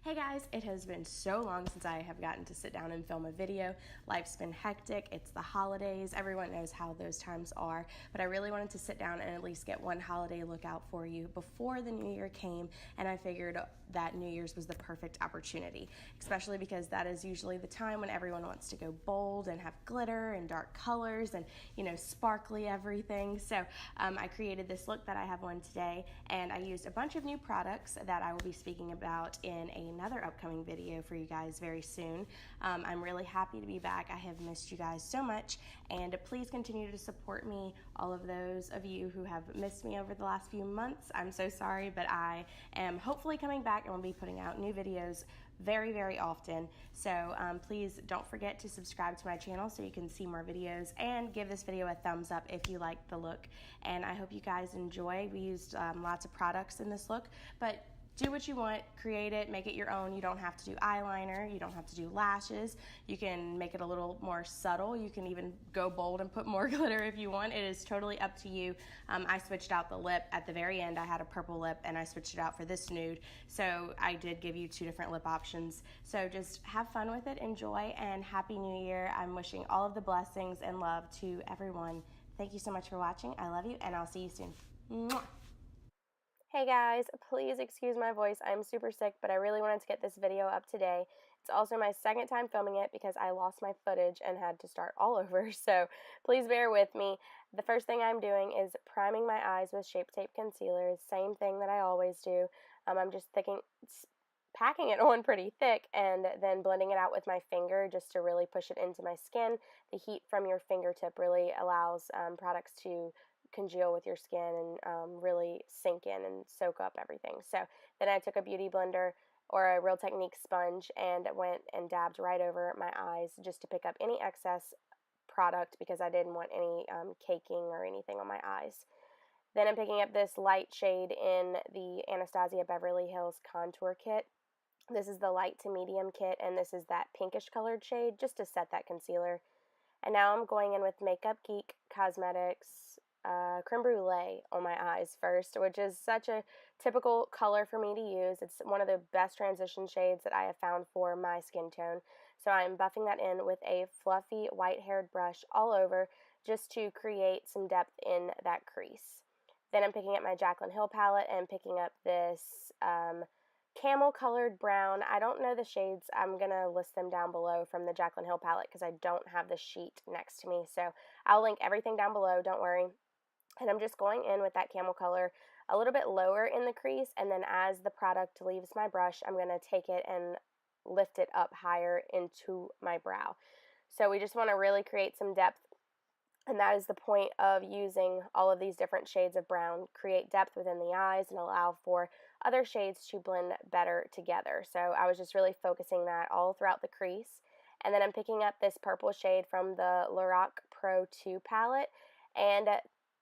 Hey guys, it has been so long since I have gotten to sit down and film a video. Life's been hectic, it's the holidays, everyone knows how those times are, but I really wanted to sit down and at least get one holiday look out for you before the new year came, and I figured that New Year's was the perfect opportunity, especially because that is usually the time when everyone wants to go bold and have glitter and dark colors and, you know, sparkly everything. So I created this look that I have on today, and I used a bunch of new products that I will be speaking about in another upcoming video for you guys very soon. I'm really happy to be back. I have missed you guys so much, and please continue to support me. All of those of you who have missed me over the last few months, I'm so sorry, but I am hopefully coming back and will be putting out new videos very, very often. So please don't forget to subscribe to my channel so you can see more videos, and give this video a thumbs up if you like the look. And I hope you guys enjoy. We used lots of products in this look, but do what you want, create it, make it your own. You don't have to do eyeliner, you don't have to do lashes. You can make it a little more subtle. You can even go bold and put more glitter if you want. It is totally up to you. I switched out the lip at the very end. I had a purple lip and I switched it out for this nude. So I did give you two different lip options. So just have fun with it, enjoy, and Happy New Year. I'm wishing all of the blessings and love to everyone. Thank you so much for watching. I love you, and I'll see you soon. Mwah. Hey guys, please excuse my voice. I'm super sick, but I really wanted to get this video up today. It's also my second time filming it because I lost my footage and had to start all over, so please bear with me. The first thing I'm doing is priming my eyes with Shape Tape Concealer. Same thing that I always do. I'm just packing it on pretty thick and then blending it out with my finger just to really push it into my skin. The heat from your fingertip really allows products to congeal with your skin and really sink in and soak up everything. So then I took a beauty blender or a Real Technique sponge and went and dabbed right over my eyes just to pick up any excess product because I didn't want any caking or anything on my eyes. Then I'm picking up this light shade in the Anastasia Beverly Hills Contour Kit. This is the light to medium kit, and this is that pinkish colored shade just to set that concealer. And now I'm going in with Makeup Geek Cosmetics Creme Brûlée on my eyes first, which is such a typical color for me to use. It's one of the best transition shades that I have found for my skin tone. So I'm buffing that in with a fluffy white-haired brush all over just to create some depth in that crease. Then I'm picking up my Jaclyn Hill palette and picking up this camel colored brown. I don't know the shades. I'm going to list them down below from the Jaclyn Hill palette because I don't have the sheet next to me. So I'll link everything down below, don't worry. And I'm just going in with that camel color a little bit lower in the crease, and then as the product leaves my brush, I'm going to take it and lift it up higher into my brow. So we just want to really create some depth, and that is the point of using all of these different shades of brown. Create depth within the eyes and allow for other shades to blend better together. So I was just really focusing that all throughout the crease. And then I'm picking up this purple shade from the Lorac Pro 2 palette, and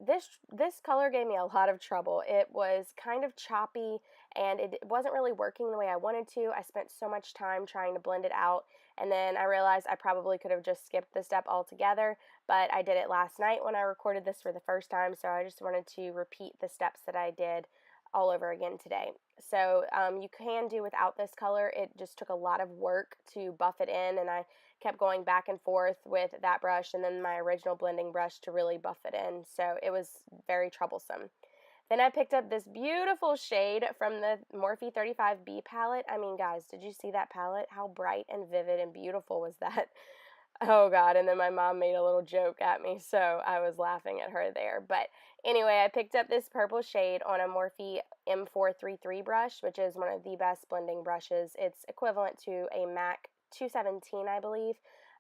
this color gave me a lot of trouble. It was kind of choppy and it wasn't really working the way I wanted to. I spent so much time trying to blend it out, and then I realized I probably could have just skipped the step altogether, but I did it last night when I recorded this for the first time, so I just wanted to repeat the steps that I did all over again today. So you can do without this color. It just took a lot of work to buff it in, and I kept going back and forth with that brush and then my original blending brush to really buff it in. So it was very troublesome. Then I picked up this beautiful shade from the Morphe 35B palette. I mean, guys, did you see that palette? How bright and vivid and beautiful was that? Oh God, and then my mom made a little joke at me, so I was laughing at her there. But anyway, I picked up this purple shade on a Morphe M433 brush, which is one of the best blending brushes. It's equivalent to a MAC 217, I believe,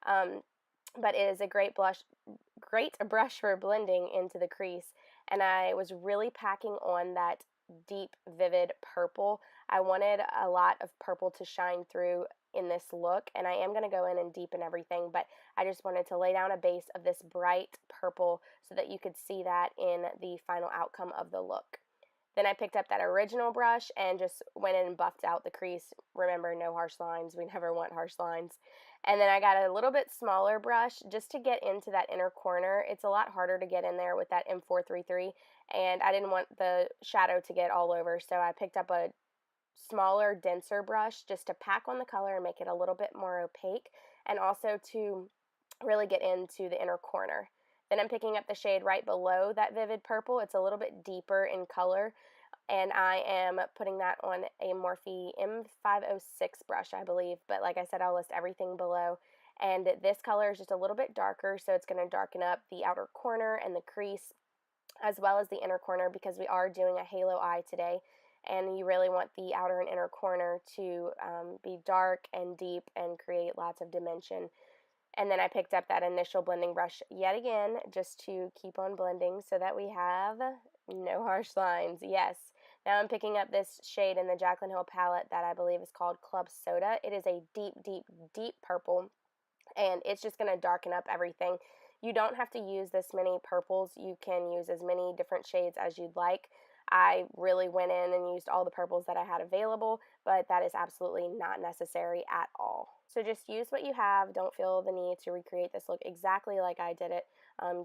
but it is a great brush for blending into the crease, and I was really packing on that deep, vivid purple. I wanted a lot of purple to shine through in this look, and I am going to go in and deepen everything, but I just wanted to lay down a base of this bright purple so that you could see that in the final outcome of the look. Then I picked up that original brush and just went in and buffed out the crease. Remember, no harsh lines. We never want harsh lines. And then I got a little bit smaller brush just to get into that inner corner. It's a lot harder to get in there with that M433, and I didn't want the shadow to get all over, so I picked up a smaller, denser brush just to pack on the color and make it a little bit more opaque, and also to really get into the inner corner. Then I'm picking up the shade right below that vivid purple. It's a little bit deeper in color, and I am putting that on a Morphe M506 brush, I believe, but like I said, I'll list everything below. And this color is just a little bit darker, so it's going to darken up the outer corner and the crease, as well as the inner corner, because we are doing a halo eye today, and you really want the outer and inner corner to be dark and deep and create lots of dimension. And then I picked up that initial blending brush yet again, just to keep on blending so that we have no harsh lines. Yes. Now I'm picking up this shade in the Jaclyn Hill palette that I believe is called Club Soda. It is a deep, deep, deep purple, and it's just going to darken up everything. You don't have to use this many purples. You can use as many different shades as you'd like. I really went in and used all the purples that I had available, but that is absolutely not necessary at all. So just use what you have. Don't feel the need to recreate this look exactly like I did it.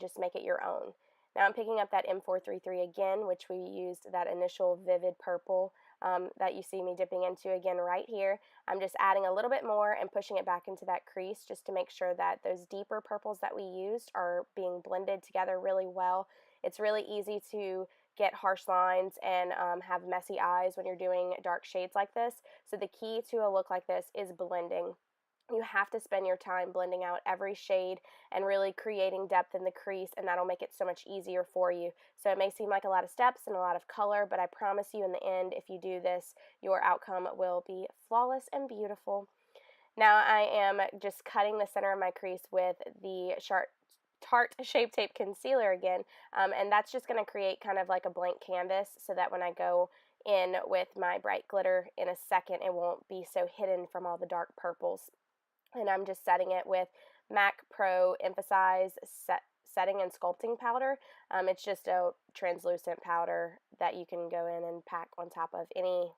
Just make it your own. Now I'm picking up that M433 again, which we used that initial vivid purple that you see me dipping into again right here. I'm just adding a little bit more and pushing it back into that crease just to make sure that those deeper purples that we used are being blended together really well. It's really easy to get harsh lines and have messy eyes when you're doing dark shades like this. So the key to a look like this is blending. You have to spend your time blending out every shade and really creating depth in the crease, and that'll make it so much easier for you. So it may seem like a lot of steps and a lot of color, but I promise you in the end, if you do this, your outcome will be flawless and beautiful. Now I am just cutting the center of my crease with the Tarte Shape Tape Concealer again, and that's just going to create kind of like a blank canvas so that when I go in with my bright glitter in a second, it won't be so hidden from all the dark purples. And I'm just setting it with MAC Pro Emphasize Setting and Sculpting Powder. It's just a translucent powder that you can go in and pack on top of any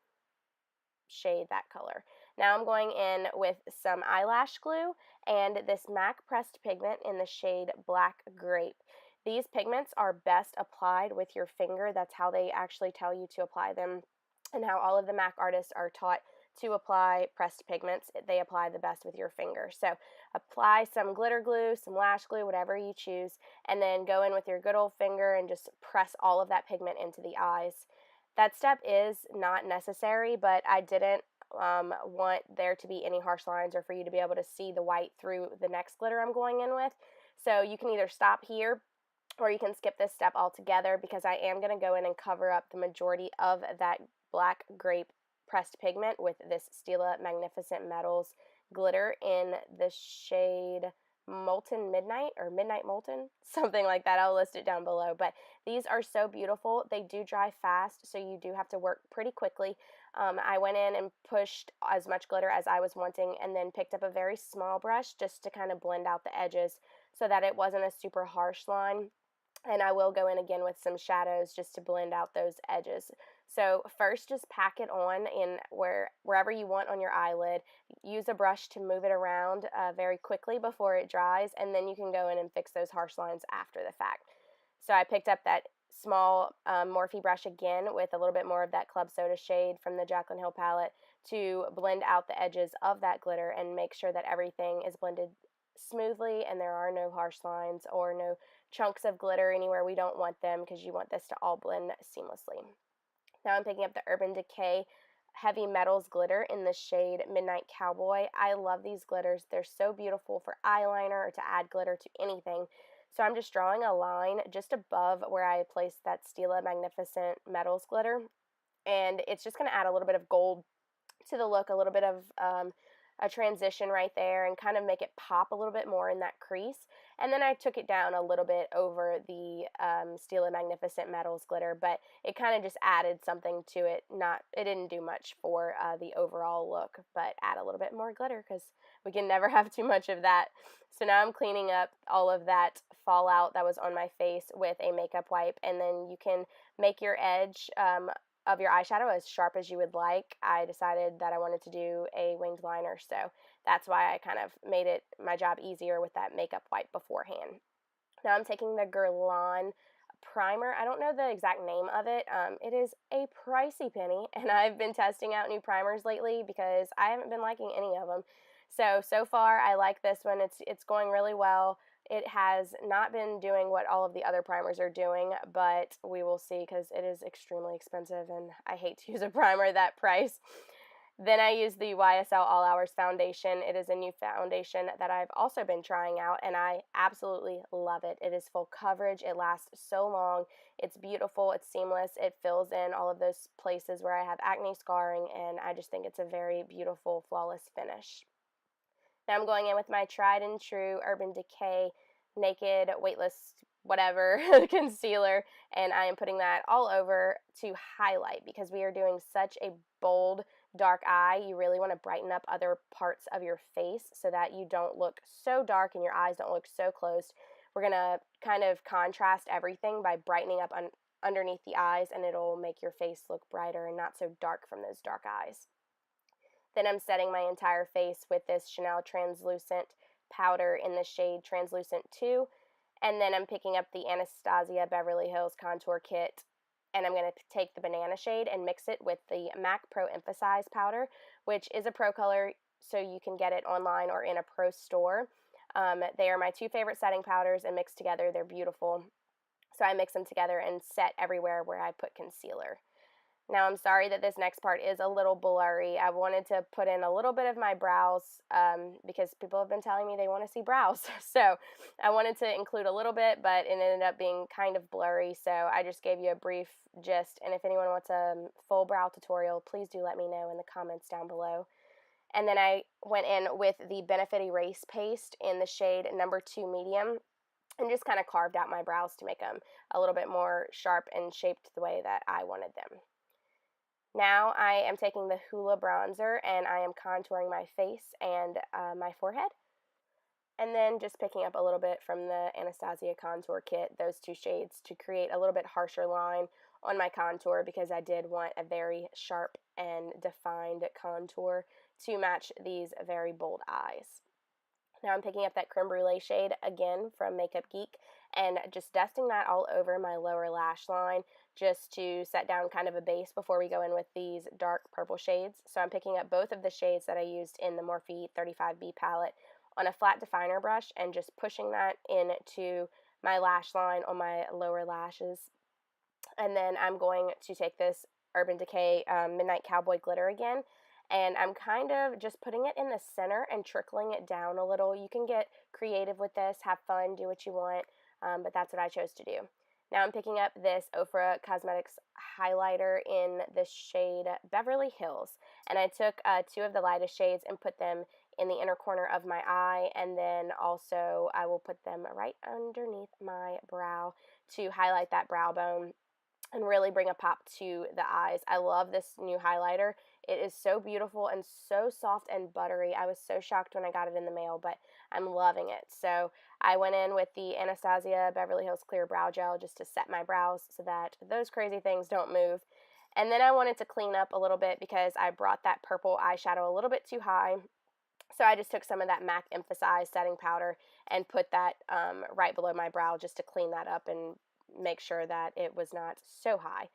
shade that color. Now I'm going in with some eyelash glue and this MAC Pressed Pigment in the shade Black Grape. These pigments are best applied with your finger. That's how they actually tell you to apply them, and how all of the MAC artists are taught to apply pressed pigments. They apply the best with your finger. So apply some glitter glue, some lash glue, whatever you choose, and then go in with your good old finger and just press all of that pigment into the eyes. That step is not necessary, but I didn't want there to be any harsh lines or for you to be able to see the white through the next glitter I'm going in with. So you can either stop here or you can skip this step altogether, because I am going to go in and cover up the majority of that Black Grape pressed pigment with this Stila Magnificent Metals glitter in the shade Molten Midnight, or Midnight Molten, something like that. I'll list it down below, but these are so beautiful. They do dry fast, so you do have to work pretty quickly. I went in and pushed as much glitter as I was wanting, and then picked up a very small brush just to kind of blend out the edges so that it wasn't a super harsh line. And I will go in again with some shadows just to blend out those edges. So first, just pack it on in wherever you want on your eyelid. Use a brush to move it around very quickly before it dries, and then you can go in and fix those harsh lines after the fact. So I picked up that small Morphe brush again with a little bit more of that Club Soda shade from the Jaclyn Hill palette to blend out the edges of that glitter and make sure that everything is blended smoothly and there are no harsh lines or no chunks of glitter anywhere we don't want them, because you want this to all blend seamlessly. Now I'm picking up the Urban Decay Heavy Metals glitter in the shade Midnight Cowboy. I love these glitters. They're so beautiful for eyeliner or to add glitter to anything. So I'm just drawing a line just above where I placed that Stila Magnificent Metals glitter, and it's just going to add a little bit of gold to the look, a little bit of a transition right there, and kind of make it pop a little bit more in that crease. And then I took it down a little bit over the Stila Magnificent Metals glitter, but it kind of just added something to it. It didn't do much for the overall look, but add a little bit more glitter, because we can never have too much of that. So now I'm cleaning up all of that fallout that was on my face with a makeup wipe, and then you can make your edge of your eyeshadow as sharp as you would like. I decided that I wanted to do a winged liner, so that's why I kind of made it my job easier with that makeup wipe beforehand. Now I'm taking the Guerlain primer. I don't know the exact name of it. It is a pricey penny, and I've been testing out new primers lately because I haven't been liking any of them. So far I like this one. It's going really well. It has not been doing what all of the other primers are doing, but we will see because it is extremely expensive and I hate to use a primer that price. Then I use the YSL All Hours Foundation. It is a new foundation that I've also been trying out, and I absolutely love it. It is full coverage. It lasts so long. It's beautiful. It's seamless. It fills in all of those places where I have acne scarring, and I just think it's a very beautiful, flawless finish. Now I'm going in with my tried and true Urban Decay Naked Weightless whatever concealer, and I am putting that all over to highlight because we are doing such a bold dark eye. You really want to brighten up other parts of your face so that you don't look so dark and your eyes don't look so closed. We're going to kind of contrast everything by brightening up underneath the eyes, and it'll make your face look brighter and not so dark from those dark eyes. Then I'm setting my entire face with this Chanel Translucent powder in the shade Translucent 2. And then I'm picking up the Anastasia Beverly Hills Contour Kit, and I'm going to take the banana shade and mix it with the MAC Pro Emphasize powder, which is a pro color, so you can get it online or in a pro store. They are my two favorite setting powders, and mixed together, they're beautiful. So I mix them together and set everywhere where I put concealer. Now, I'm sorry that this next part is a little blurry. I wanted to put in a little bit of my brows because people have been telling me they want to see brows. So I wanted to include a little bit, but it ended up being kind of blurry. So I just gave you a brief gist. And if anyone wants a full brow tutorial, please do let me know in the comments down below. And then I went in with the Benefit Erase Paste in the shade number 2 medium and just kind of carved out my brows to make them a little bit more sharp and shaped the way that I wanted them. Now I am taking the Hoola bronzer and I am contouring my face and my forehead. And then just picking up a little bit from the Anastasia Contour Kit, those two shades, to create a little bit harsher line on my contour because I did want a very sharp and defined contour to match these very bold eyes. Now I'm picking up that Creme Brûlée shade again from Makeup Geek and just dusting that all over my lower lash line just to set down kind of a base before we go in with these dark purple shades. So I'm picking up both of the shades that I used in the Morphe 35B palette on a flat definer brush and just pushing that into my lash line on my lower lashes. And then I'm going to take this Urban Decay Midnight Cowboy Glitter again, and I'm kind of just putting it in the center and trickling it down a little. You can get creative with this, have fun, do what you want, but that's what I chose to do. Now I'm picking up this Ofra Cosmetics highlighter in the shade Beverly Hills, and I took two of the lightest shades and put them in the inner corner of my eye, and then also I will put them right underneath my brow to highlight that brow bone and really bring a pop to the eyes. I love this new highlighter. It is so beautiful and so soft and buttery. I was so shocked when I got it in the mail, but I'm loving it. So I went in with the Anastasia Beverly Hills Clear Brow Gel just to set my brows so that those crazy things don't move. And then I wanted to clean up a little bit because I brought that purple eyeshadow a little bit too high. So I just took some of that MAC Emphasize setting powder and put that right below my brow just to clean that up and make sure that it was not so high.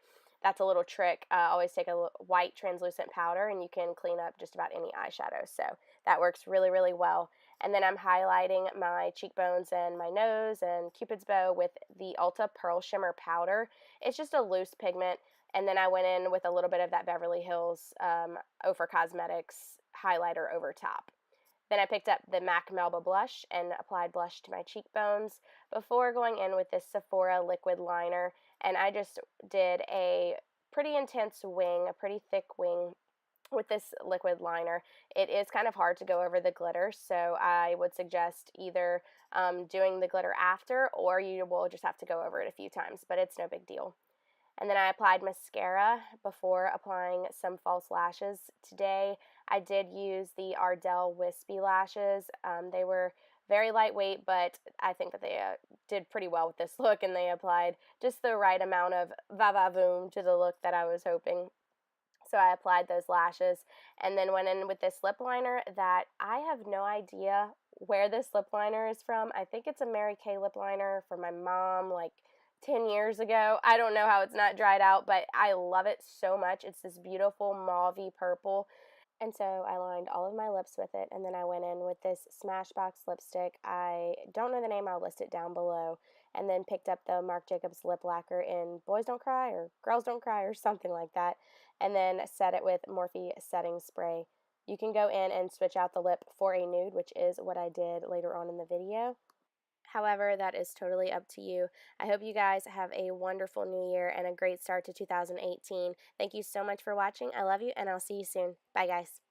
That's a little trick. Always take a white translucent powder and you can clean up just about any eyeshadow. So that works really, really well. And then I'm highlighting my cheekbones and my nose and Cupid's bow with the Ulta Pearl Shimmer powder. It's just a loose pigment. And then I went in with a little bit of that Beverly Hills Ofra Cosmetics highlighter over top. Then I picked up the MAC Melba blush and applied blush to my cheekbones before going in with this Sephora liquid liner. And I just did a pretty intense wing, a pretty thick wing with this liquid liner. It is kind of hard to go over the glitter, so I would suggest either doing the glitter after, or you will just have to go over it a few times, but it's no big deal. And then I applied mascara before applying some false lashes. Today I did use the Ardell Wispy lashes. They were very lightweight, but I think that they did pretty well with this look, and they applied just the right amount of va-va-voom to the look that I was hoping. So I applied those lashes and then went in with this lip liner that I have no idea where this lip liner is from. I think it's a Mary Kay lip liner for my mom, like 10 years ago. I don't know how it's not dried out, but I love it so much. It's this beautiful mauvey purple. And so I lined all of my lips with it, and then I went in with this Smashbox lipstick. I don't know the name, I'll list it down below. And then picked up the Marc Jacobs lip lacquer in Boys Don't Cry or Girls Don't Cry or something like that. And then set it with Morphe setting spray. You can go in and switch out the lip for a nude, which is what I did later on in the video. However, that is totally up to you. I hope you guys have a wonderful new year and a great start to 2018. Thank you so much for watching. I love you, and I'll see you soon. Bye, guys.